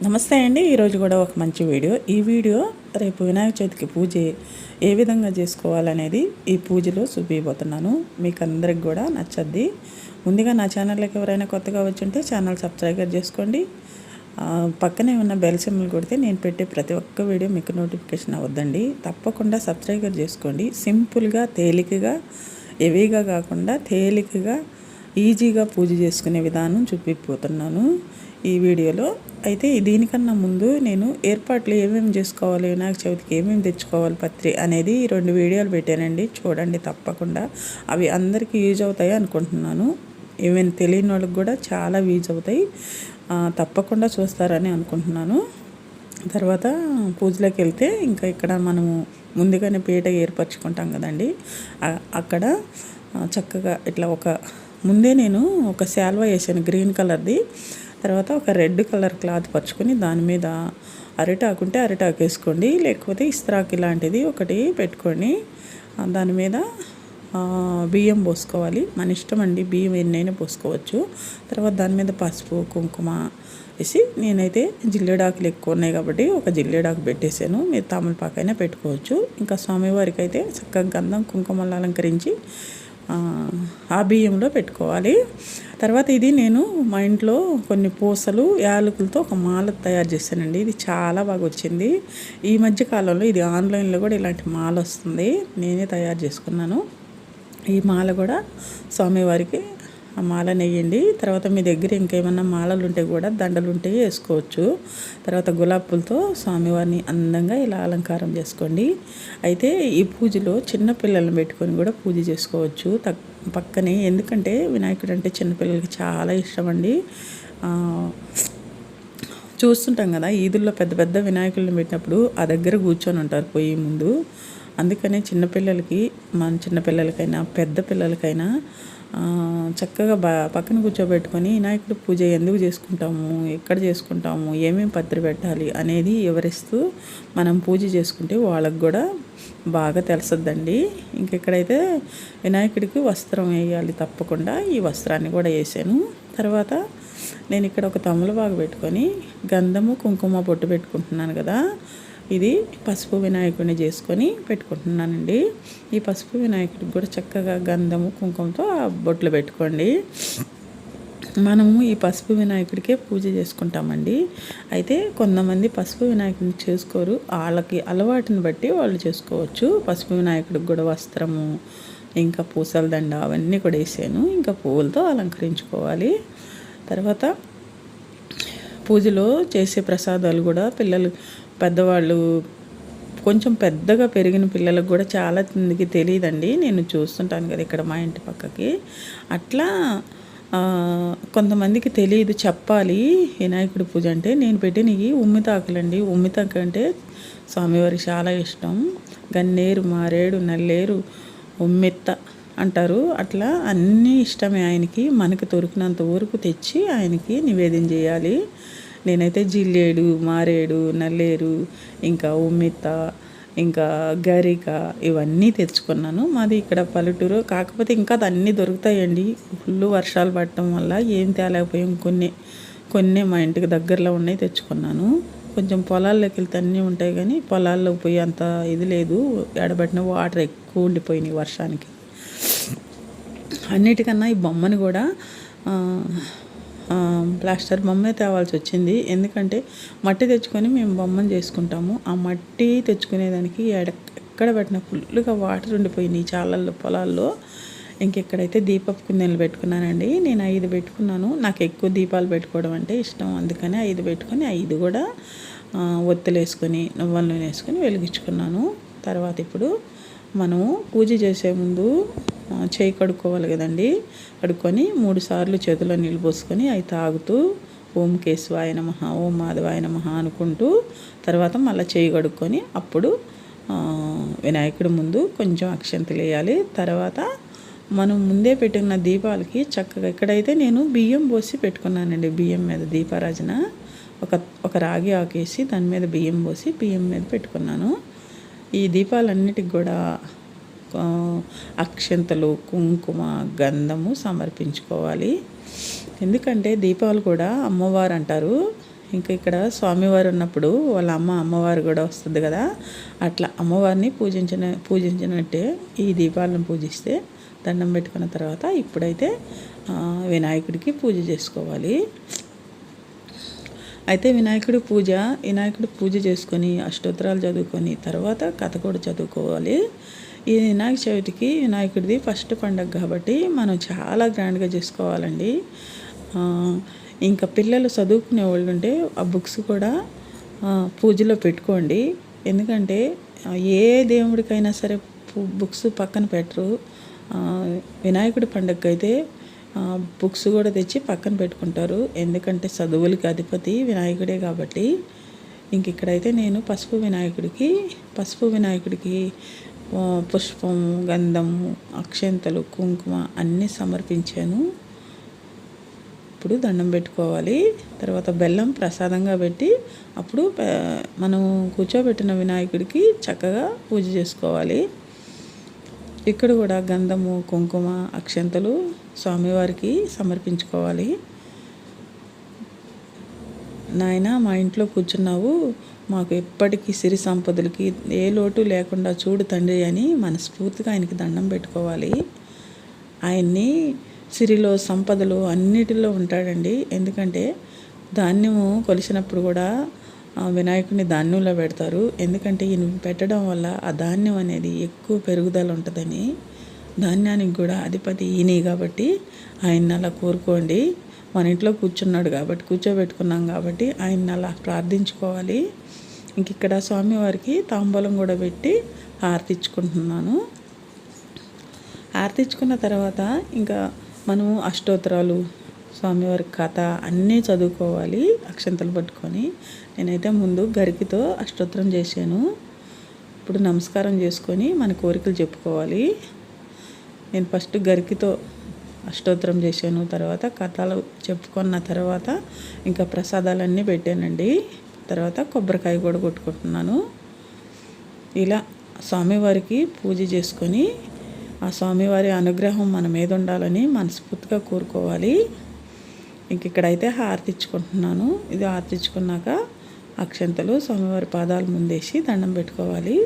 నమస్తే అండి. ఈరోజు కూడా ఒక మంచి వీడియో. ఈ వీడియో రేపు వినాయక చవితికి పూజ ఏ విధంగా చేసుకోవాలనేది ఈ పూజలో చూపించబోతున్నాను. మీకు అందరికి కూడా నచ్చద్ది. ముందుగా నా ఛానల్లోకి ఎవరైనా కొత్తగా వచ్చుంటే ఛానల్ సబ్స్క్రైబ్ చేసుకోండి. పక్కనే ఉన్న బెల్ సింబల్ కొడితే నేను పెట్టే ప్రతి ఒక్క వీడియో మీకు నోటిఫికేషన్ అవ్వద్దండి. తప్పకుండా సబ్స్క్రైబ్ చేసుకోండి. సింపుల్గా, తేలికగా, హెవీగా కాకుండా తేలికగా, ఈజీగా పూజ చేసుకునే విధానం చూపిపోతున్నాను ఈ వీడియోలో. అయితే దీనికన్నా ముందు నేను ఏర్పాట్లు ఏమేమి చేసుకోవాలి, వినాయక చవితికి ఏమేమి తెచ్చుకోవాలి పత్రి అనేది 2 వీడియోలు పెట్టానండి. చూడండి తప్పకుండా. అవి అందరికీ యూజ్ అవుతాయి అనుకుంటున్నాను. ఏమైనా తెలియని వాళ్ళకి కూడా చాలా యూజ్ అవుతాయి. తప్పకుండా చూస్తారని అనుకుంటున్నాను. తర్వాత పూజలోకి వెళ్తే ఇంకా ఇక్కడ మనము ముందుగానే పీట ఏర్పరచుకుంటాం కదండి. అక్కడ చక్కగా ఇట్లా ముందే నేను ఒక శాల్వా వేసాను గ్రీన్ కలర్ది. తర్వాత ఒక రెడ్ కలర్ క్లాత్ పరుచుకొని దాని మీద అరిటాకు ఉంటే అరిటాకు వేసుకోండి, లేకపోతే ఇస్త్రాకు ఇలాంటిది ఒకటి పెట్టుకొని దాని మీద బియ్యం పోసుకోవాలి. మన ఇష్టం అండి, బియ్యం ఎన్నైనా పోసుకోవచ్చు. తర్వాత దాని మీద పసుపు, కుంకుమ వేసి, నేనైతే జిల్లేడాకులు ఎక్కువ ఉన్నాయి కాబట్టి ఒక జిల్లేడాకు పెట్టేశాను. మీరు తమలపాకైనా పెట్టుకోవచ్చు. ఇంకా స్వామివారికి అయితే చక్కగా గంధం కుంకుమలు అలంకరించి ఆ బియ్యంలో పెట్టుకోవాలి. తర్వాత ఇది నేను మా ఇంట్లో కొన్ని పూసలు, యాలకులతో ఒక మాల తయారు చేశానండి. ఇది చాలా బాగా వచ్చింది. ఈ మధ్య కాలంలో ఇది ఆన్లైన్లో కూడా ఇలాంటి మాల వస్తుంది. నేనే తయారు చేసుకున్నాను. ఈ మాల కూడా స్వామివారికి ఆ మాల నెయ్యండి. తర్వాత మీ దగ్గర ఇంకేమన్నా మాలలు ఉంటే కూడా, దండలు ఉంటే వేసుకోవచ్చు. తర్వాత గులాబీ పూలతో స్వామివారిని అందంగా ఇలా అలంకారం చేసుకోండి. అయితే ఈ పూజలో చిన్నపిల్లలను పెట్టుకొని కూడా పూజ చేసుకోవచ్చు పక్కనే. ఎందుకంటే వినాయకుడు అంటే చిన్నపిల్లలకి చాలా ఇష్టం అండి. చూస్తుంటాం కదా ఈదుల్లో పెద్ద పెద్ద వినాయకులను పెట్టినప్పుడు ఆ దగ్గర కూర్చొని ఉంటారు పొయ్యి ముందు. అందుకనే మన చిన్నపిల్లలకైనా పెద్ద పిల్లలకైనా చక్కగా పక్కన కూర్చోబెట్టుకొని వినాయకుడి పూజ ఎందుకు చేసుకుంటాము, ఎక్కడ చేసుకుంటాము, ఏమేమి పత్రి పెట్టాలి అనేది వివరిస్తూ మనం పూజ చేసుకుంటే వాళ్ళకు కూడా బాగా తెలుస్తుందండి. ఇంకెక్కడైతే వినాయకుడికి వస్త్రం వేయాలి తప్పకుండా. ఈ వస్త్రాన్ని కూడా వేసాను. తర్వాత నేను ఇక్కడ ఒక తమలపాకు పెట్టుకొని గంధము కుంకుమ బొట్టు పెట్టుకుంటున్నాను కదా. ఇది పసుపు వినాయకుడిని చేసుకొని పెట్టుకుంటున్నానండి. ఈ పసుపు వినాయకుడికి కూడా చక్కగా గంధము కుంకుమతో బొట్లు పెట్టుకోండి. మనము ఈ పసుపు వినాయకుడికే పూజ చేసుకుంటామండి. అయితే కొంతమంది పసుపు వినాయకుడిని చేసుకోరు. వాళ్ళకి అలవాటుని బట్టి వాళ్ళు చేసుకోవచ్చు. పసుపు వినాయకుడికి కూడా వస్త్రము, ఇంకా పూసల దండ అవన్నీ కూడా వేసాను. ఇంకా పువ్వులతో అలంకరించుకోవాలి. తర్వాత పూజలో చేసే ప్రసాదాలు కూడా పెద్దవాళ్ళు కొంచెం పెద్దగా పెరిగిన పిల్లలకు కూడా చాలా మందికి తెలియదండి. నేను చూస్తుంటాను కదా ఇక్కడ మా ఇంటి పక్కకి. అట్లా కొంతమందికి తెలియదు, చెప్పాలి వినాయకుడి పూజ అంటే. నేను పెట్టినవి ఉమ్మితాకులండి. ఉమ్మితాకు అంటే స్వామివారికి చాలా ఇష్టం. గన్నేరు, మారేడు, నల్లేరు, ఉమ్మెత్త అంటారు. అట్లా అన్నీ ఇష్టమే ఆయనకి. మనకు దొరికినంత వరకు తెచ్చి ఆయనకి నివేదన చేయాలి. నేనైతే జిల్లేడు, మారేడు, నల్లేరు, ఇంకా ఉమ్మిత, ఇంకా గరిక ఇవన్నీ తెచ్చుకున్నాను. మాది ఇక్కడ పల్లెటూరు. కాకపోతే ఇంకా అన్నీ దొరుకుతాయండి. ఫుల్ వర్షాలు పడటం వల్ల ఏం తేలేకపోయాం. కొన్ని మా ఇంటికి దగ్గరలో ఉన్నాయి తెచ్చుకున్నాను. కొంచెం పొలాల్లోకి వెళ్తే అన్నీ ఉంటాయి, కానీ పొలాల్లోకి పోయి అంత ఇది లేదు. ఎడబెట్టిన వాటర్ ఎక్కువ ఉండిపోయినాయి వర్షానికి. అన్నిటికన్నా ఈ బొమ్మని కూడా ప్లాస్టర్ బొమ్మే తేవాల్సి వచ్చింది. ఎందుకంటే మట్టి తెచ్చుకొని మేము బొమ్మను చేసుకుంటాము. ఆ మట్టి తెచ్చుకునేదానికి ఎక్కడ పెట్టిన ఫుల్గా వాటర్ ఉండిపోయినాయి చాలల్లో, పొలాల్లో. ఇంకెక్కడైతే దీపపు కుందెలు పెట్టుకున్నానండి. నేను 5 పెట్టుకున్నాను. నాకు ఎక్కువ దీపాలు పెట్టుకోవడం అంటే ఇష్టం. అందుకని 5 పెట్టుకొని 5 కూడా ఒత్తులు వేసుకొని, నువ్వుల నూనె వేసుకొని వెలిగించుకున్నాను. తర్వాత ఇప్పుడు మనము పూజ చేసే ముందు చేయి కడుక్కోవాలి కదండి. కడుక్కొని 3 సార్లు చేతిలో నీళ్ళు పోసుకొని అవి తాగుతూ ఓం కేశవాయ నమః, ఓం మాధవాయ నమః అనుకుంటూ తర్వాత మళ్ళీ చేయి కడుక్కొని అప్పుడు వినాయకుడి ముందు కొంచెం అక్షంతలు వేయాలి. తర్వాత మనం ముందే పెట్టుకున్న దీపాలకి చక్కగా ఇక్కడైతే నేను బియ్యం పోసి పెట్టుకున్నానండి. బియ్యం మీద దీపారాజన ఒక రాగి ఆకేసి దాని మీద బియ్యం పోసి బియ్యం మీద పెట్టుకున్నాను. ఈ దీపాలన్నిటికి కూడా అక్షంతలు, కుంకుమ, గంధము సమర్పించుకోవాలి. ఎందుకంటే దీపాలు కూడా అమ్మవారు అంటారు. ఇంకా ఇక్కడ స్వామివారు ఉన్నప్పుడు వాళ్ళ అమ్మవారు కూడా వస్తుంది కదా, అట్లా అమ్మవారిని పూజించినట్టే ఈ దీపాలను పూజిస్తే దండం పెట్టుకున్న తర్వాత ఇప్పుడైతే వినాయకుడికి పూజ చేసుకోవాలి. అయితే వినాయకుడి పూజ చేసుకొని అష్టోత్తరాలు చదువుకొని తర్వాత కథ కూడా చదువుకోవాలి. ఈ వినాయక చవితికి వినాయకుడిది ఫస్ట్ పండగ కాబట్టి మనం చాలా గ్రాండ్గా చేసుకోవాలండి. ఇంకా పిల్లలు చదువుకునే వాళ్ళు ఉంటే ఆ బుక్స్ కూడా పూజలో పెట్టుకోండి. ఎందుకంటే ఏ దేవుడికైనా సరే బుక్స్ పక్కన పెట్టరు. వినాయకుడి పండగకి అయితే బుక్స్ కూడా తెచ్చి పక్కన పెట్టుకుంటారు. ఎందుకంటే చదువులకి అధిపతి వినాయకుడే కాబట్టి. ఇంక ఇక్కడైతే నేను పసుపు వినాయకుడికి పుష్పం, గంధము, అక్షంతలు, కుంకుమ అన్నీ సమర్పించాను. ఇప్పుడు దండం పెట్టుకోవాలి. తర్వాత బెల్లం ప్రసాదంగా పెట్టి అప్పుడు మనం కూర్చోబెట్టిన వినాయకుడికి చక్కగా పూజ చేసుకోవాలి. ఇక్కడ కూడా గంధము, కుంకుమ, అక్షంతలు స్వామివారికి సమర్పించుకోవాలి. నాయన మా ఇంట్లో కూర్చున్నావు, మాకు ఎప్పటికీ సిరి సంపదలకి ఏ లోటు లేకుండా చూడు తండ్రి అని మనస్ఫూర్తిగా ఆయనకి దండం పెట్టుకోవాలి. ఆయన్ని సిరిలో, సంపదలు అన్నిటిలో ఉంటాడండి. ఎందుకంటే ధాన్యము కొలిసినప్పుడు కూడా వినాయకుడిని ధాన్యంలో పెడతారు. ఎందుకంటే ఈయన పెట్టడం వల్ల ఆ ధాన్యం అనేది ఎక్కువ పెరుగుదల ఉంటుందని. ధాన్యానికి కూడా అధిపతి ఈయనే కాబట్టి ఆయన్ని అలా కోరుకోండి. మన ఇంట్లో కూర్చోబెట్టుకున్నాం కాబట్టి ఆయన్ని అలా ప్రార్థించుకోవాలి. ఇంక ఇక్కడ స్వామివారికి తాంబూలం కూడా పెట్టి హారతిచ్చుకుంటున్నాను. హారతిచ్చుకున్న తర్వాత ఇంకా మనము అష్టోత్తరాలు, స్వామివారి కథ అన్నీ చదువుకోవాలి అక్షంతలు పట్టుకొని. నేనైతే ముందు గరికితో అష్టోత్తరం చేశాను. ఇప్పుడు నమస్కారం చేసుకొని మన కోరికలు చెప్పుకోవాలి. నేను ఫస్ట్ గరికితో అష్టోత్తరం చేశాను. తర్వాత కథలు చెప్పుకున్న తర్వాత ఇంకా ప్రసాదాలన్నీ పెట్టానండి. తర్వాత కొబ్బరికాయ కూడా కొట్టుకుంటున్నాను. ఇలా స్వామివారికి పూజ చేసుకొని ఆ స్వామివారి అనుగ్రహం మన మీద ఉండాలని మనస్ఫూర్తిగా కోరుకోవాలి. ఇంక ఇక్కడైతే హారతిచ్చుకుంటున్నాను. ఇది హారతిచ్చుకున్నాక అక్షంతలు స్వామివారి పాదాల ముందేసి దండం పెట్టుకోవాలి.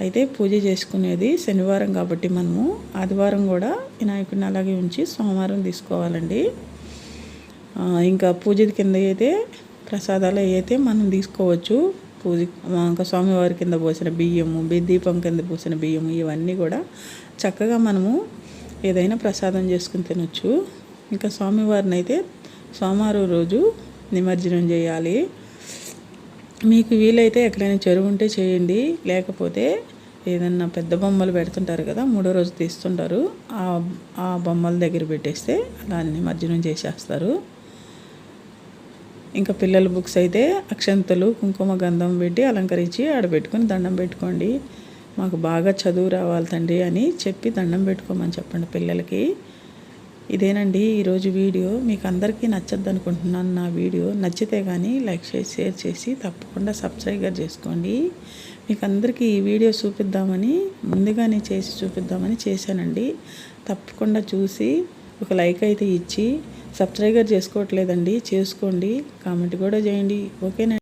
అయితే పూజ చేసుకునేది శనివారం కాబట్టి మనము ఆదివారం కూడా వినాయకుడిని అలాగే ఉంచి సోమవారం తీసుకోవాలండి. ఇంకా పూజ కింద అయితే ప్రసాదాలు అయితే మనం తీసుకోవచ్చు. ఇంకా స్వామివారి కింద పోసిన బియ్యము, దీపం కింద పోసిన బియ్యము ఇవన్నీ కూడా చక్కగా మనము ఏదైనా ప్రసాదం చేసుకుని తినొచ్చు. ఇంకా స్వామివారిని అయితే సోమవారం రోజు నిమజ్జనం చేయాలి. మీకు వీలైతే ఎక్కడైనా చెరువు ఉంటే చేయండి, లేకపోతే ఏదన్నా పెద్ద బొమ్మలు పెడుతుంటారు కదా, 3వ రోజు తీస్తుంటారు, ఆ బొమ్మల దగ్గర పెట్టేస్తే అలా నిమజ్జనం చేసేస్తారు. ఇంకా పిల్లల బుక్స్ అయితే అక్షంతలు, కుంకుమ, గంధం పెట్టి అలంకరించి ఆడబెట్టుకొని దండం పెట్టుకోండి. మాకు బాగా చదువు రావాలి తండ్రి అని చెప్పి దండం పెట్టుకోమని చెప్పండి పిల్లలకి. ఇదేనండి ఈరోజు వీడియో. మీకు అందరికీ నచ్చద్దు అనుకుంటున్నాను. నా వీడియో నచ్చితే కానీ లైక్ చేసి షేర్ చేసి తప్పకుండా సబ్స్క్రైబ్ చేసుకోండి. మీకు అందరికీ ఈ వీడియో ముందుగానే చేసి చూపిద్దామని చేశానండి. తప్పకుండా చూసి ఒక లైక్ అయితే ఇచ్చి సబ్స్క్రైబ్ చేసుకోవట్లేదండి, చేసుకోండి. కామెంట్ కూడా చేయండి. ఓకేనా?